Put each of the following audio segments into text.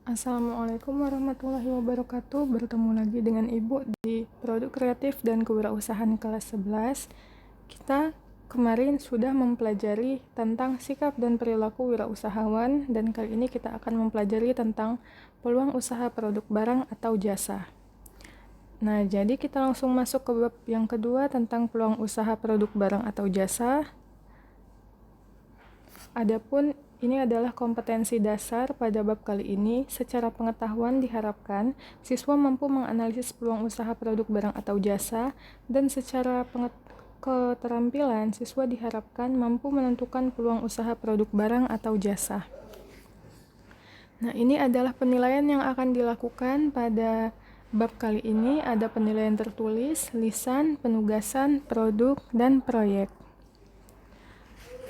Assalamualaikum warahmatullahi wabarakatuh. Bertemu lagi dengan Ibu di Produk Kreatif dan Kewirausahaan kelas 11. Kita kemarin sudah mempelajari tentang sikap dan perilaku wirausahawan, dan kali ini kita akan mempelajari tentang peluang usaha produk barang atau jasa. Nah, jadi kita langsung masuk ke bab yang kedua tentang peluang usaha produk barang atau jasa. Adapun ini adalah kompetensi dasar pada bab kali ini. Secara pengetahuan diharapkan siswa mampu menganalisis peluang usaha produk barang atau jasa, dan secara keterampilan siswa diharapkan mampu menentukan peluang usaha produk barang atau jasa. Nah, ini adalah penilaian yang akan dilakukan pada bab kali ini. Ada penilaian tertulis, lisan, penugasan, produk, dan proyek.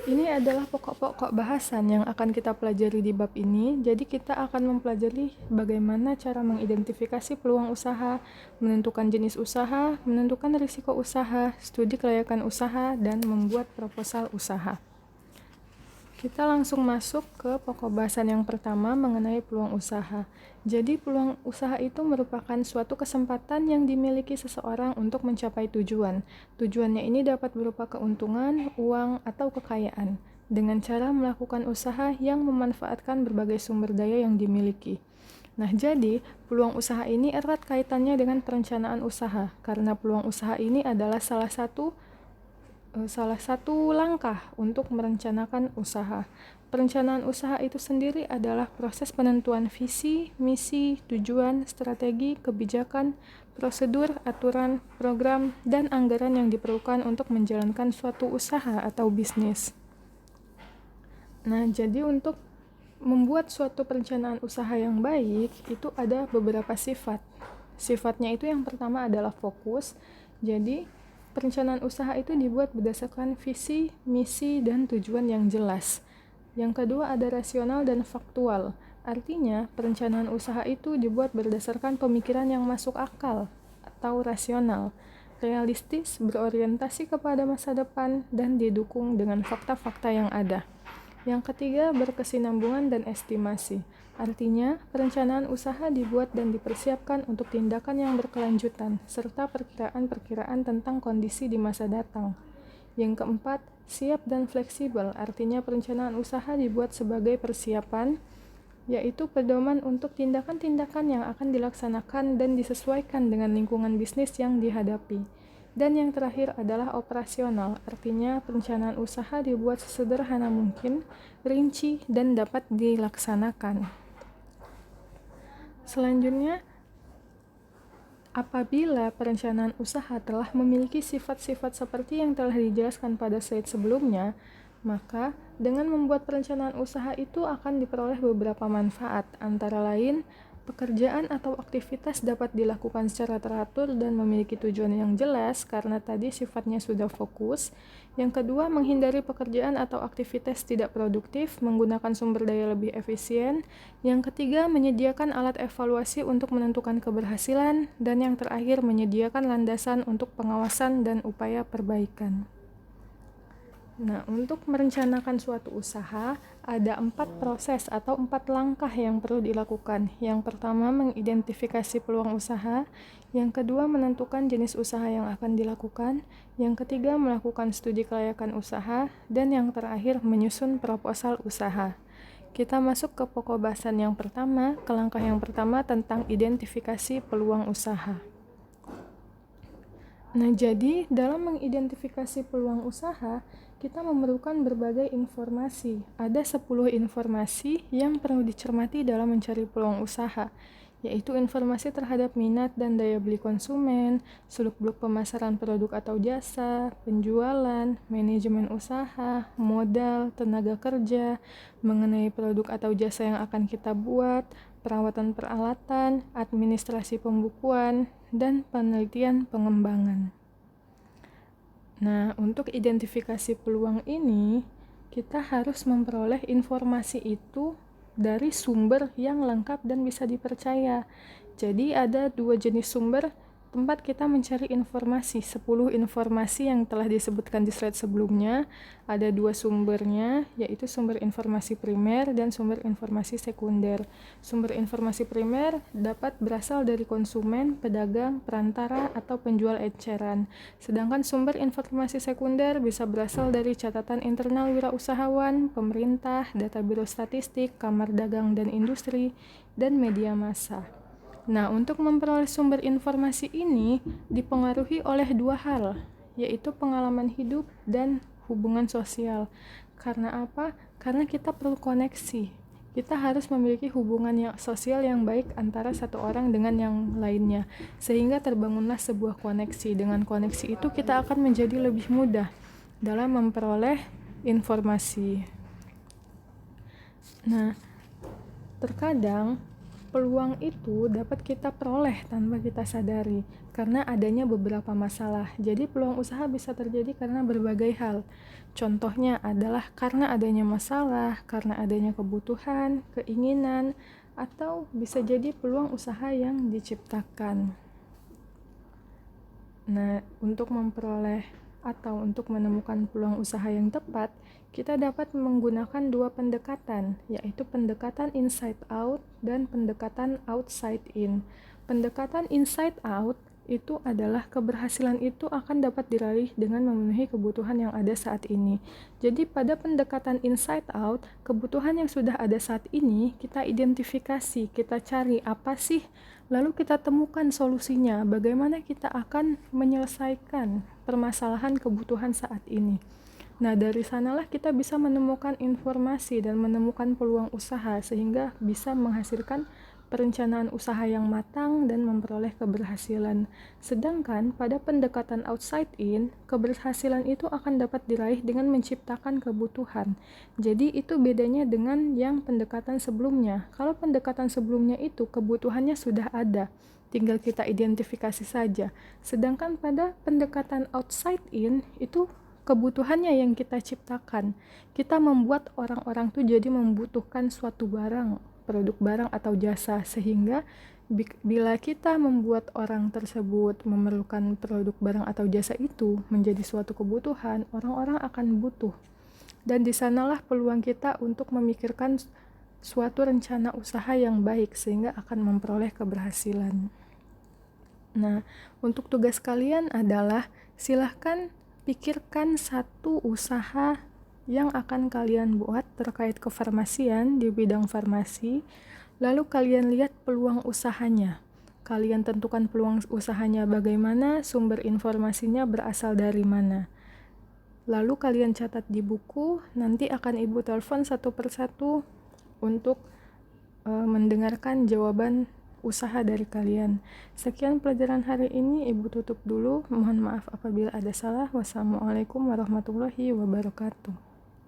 Ini adalah pokok-pokok bahasan yang akan kita pelajari di bab ini. Jadi kita akan mempelajari bagaimana cara mengidentifikasi peluang usaha, menentukan jenis usaha, menentukan risiko usaha, studi kelayakan usaha, dan membuat proposal usaha. Kita langsung masuk ke pokok bahasan yang pertama mengenai peluang usaha. Jadi peluang usaha itu merupakan suatu kesempatan yang dimiliki seseorang untuk mencapai tujuan. Tujuannya ini dapat berupa keuntungan, uang, atau kekayaan, dengan cara melakukan usaha yang memanfaatkan berbagai sumber daya yang dimiliki. Nah, jadi peluang usaha ini erat kaitannya dengan perencanaan usaha, karena peluang usaha ini adalah salah satu langkah untuk merencanakan usaha. Perencanaan usaha itu sendiri adalah proses penentuan visi, misi, tujuan, strategi, kebijakan, prosedur, aturan, program, dan anggaran yang diperlukan untuk menjalankan suatu usaha atau bisnis. Nah, jadi untuk membuat suatu perencanaan usaha yang baik, itu ada beberapa sifat. Sifatnya itu yang pertama adalah fokus. Jadi, perencanaan usaha itu dibuat berdasarkan visi, misi, dan tujuan yang jelas. Yang kedua ada rasional dan faktual. Artinya, perencanaan usaha itu dibuat berdasarkan pemikiran yang masuk akal atau rasional, realistis, berorientasi kepada masa depan, dan didukung dengan fakta-fakta yang ada. Yang ketiga, berkesinambungan dan estimasi. Artinya, perencanaan usaha dibuat dan dipersiapkan untuk tindakan yang berkelanjutan, serta perkiraan-perkiraan tentang kondisi di masa datang. Yang keempat, siap dan fleksibel. Artinya, perencanaan usaha dibuat sebagai persiapan, yaitu pedoman untuk tindakan-tindakan yang akan dilaksanakan dan disesuaikan dengan lingkungan bisnis yang dihadapi. Dan yang terakhir adalah operasional, artinya perencanaan usaha dibuat sesederhana mungkin, rinci, dan dapat dilaksanakan. Selanjutnya, apabila perencanaan usaha telah memiliki sifat-sifat seperti yang telah dijelaskan pada slide sebelumnya, maka dengan membuat perencanaan usaha itu akan diperoleh beberapa manfaat, antara lain pekerjaan atau aktivitas dapat dilakukan secara teratur dan memiliki tujuan yang jelas karena tadi sifatnya sudah fokus. Yang kedua, menghindari pekerjaan atau aktivitas tidak produktif, menggunakan sumber daya lebih efisien. Yang ketiga, menyediakan alat evaluasi untuk menentukan keberhasilan. Dan yang terakhir, menyediakan landasan untuk pengawasan dan upaya perbaikan. Nah, untuk merencanakan suatu usaha, ada 4 proses atau 4 langkah yang perlu dilakukan. Yang pertama, mengidentifikasi peluang usaha. Yang kedua, menentukan jenis usaha yang akan dilakukan. Yang ketiga, melakukan studi kelayakan usaha. Dan yang terakhir, menyusun proposal usaha. Kita masuk ke pokok bahasan yang pertama, ke langkah yang pertama tentang identifikasi peluang usaha. Nah, jadi dalam mengidentifikasi peluang usaha, kita memerlukan berbagai informasi. Ada 10 informasi yang perlu dicermati dalam mencari peluang usaha, yaitu informasi terhadap minat dan daya beli konsumen, seluk-beluk pemasaran produk atau jasa, penjualan, manajemen usaha, modal, tenaga kerja, mengenai produk atau jasa yang akan kita buat, perawatan peralatan, administrasi pembukuan, dan penelitian pengembangan. Nah, untuk identifikasi peluang ini, kita harus memperoleh informasi itu dari sumber yang lengkap dan bisa dipercaya. Jadi ada 2 jenis sumber. tempat kita mencari informasi, 10 informasi yang telah disebutkan di slide sebelumnya. Ada 2 sumbernya, yaitu sumber informasi primer dan sumber informasi sekunder. Sumber informasi primer dapat berasal dari konsumen, pedagang, perantara, atau penjual eceran. Sedangkan sumber informasi sekunder bisa berasal dari catatan internal wirausahawan, pemerintah, data biro statistik, kamar dagang dan industri, dan media massa. Nah, untuk memperoleh sumber informasi ini dipengaruhi oleh 2 hal, yaitu pengalaman hidup dan hubungan sosial. Karena apa? Karena kita perlu koneksi. Kita harus memiliki hubungan sosial yang baik antara satu orang dengan yang lainnya, sehingga terbangunlah sebuah koneksi. Dengan koneksi itu kita akan menjadi lebih mudah dalam memperoleh informasi. Nah, terkadang peluang itu dapat kita peroleh tanpa kita sadari karena adanya beberapa masalah. Jadi peluang usaha bisa terjadi karena berbagai hal. Contohnya adalah karena adanya masalah, karena adanya kebutuhan, keinginan, atau bisa jadi peluang usaha yang diciptakan. Nah, untuk memperoleh atau untuk menemukan peluang usaha yang tepat, kita dapat menggunakan 2 pendekatan, yaitu pendekatan inside out dan pendekatan outside in. Pendekatan inside out itu adalah keberhasilan itu akan dapat diraih dengan memenuhi kebutuhan yang ada saat ini. Jadi pada pendekatan inside out, kebutuhan yang sudah ada saat ini kita identifikasi, kita cari apa sih, lalu kita temukan solusinya, bagaimana kita akan menyelesaikan permasalahan kebutuhan saat ini. Nah, dari sanalah kita bisa menemukan informasi dan menemukan peluang usaha sehingga bisa menghasilkan perencanaan usaha yang matang dan memperoleh keberhasilan. Sedangkan pada pendekatan outside in, keberhasilan itu akan dapat diraih dengan menciptakan kebutuhan. Jadi itu bedanya dengan yang pendekatan sebelumnya. Kalau pendekatan sebelumnya itu kebutuhannya sudah ada, tinggal kita identifikasi saja. Sedangkan pada pendekatan outside in itu kebutuhannya yang kita ciptakan. Kita membuat orang-orang tuh jadi membutuhkan suatu barang, produk barang atau jasa, sehingga bila kita membuat orang tersebut memerlukan produk barang atau jasa itu menjadi suatu kebutuhan, orang-orang akan butuh. Dan disanalah peluang kita untuk memikirkan suatu rencana usaha yang baik sehingga akan memperoleh keberhasilan. Nah, untuk tugas kalian adalah silahkan pikirkan satu usaha yang akan kalian buat terkait kefarmasian di bidang farmasi, lalu kalian lihat peluang usahanya. Kalian tentukan peluang usahanya bagaimana, sumber informasinya berasal dari mana. Lalu kalian catat di buku, nanti akan Ibu telepon satu persatu untuk mendengarkan jawaban usaha dari kalian. Sekian pelajaran hari ini, Ibu tutup dulu. Mohon maaf apabila ada salah. Wassalamualaikum warahmatullahi wabarakatuh.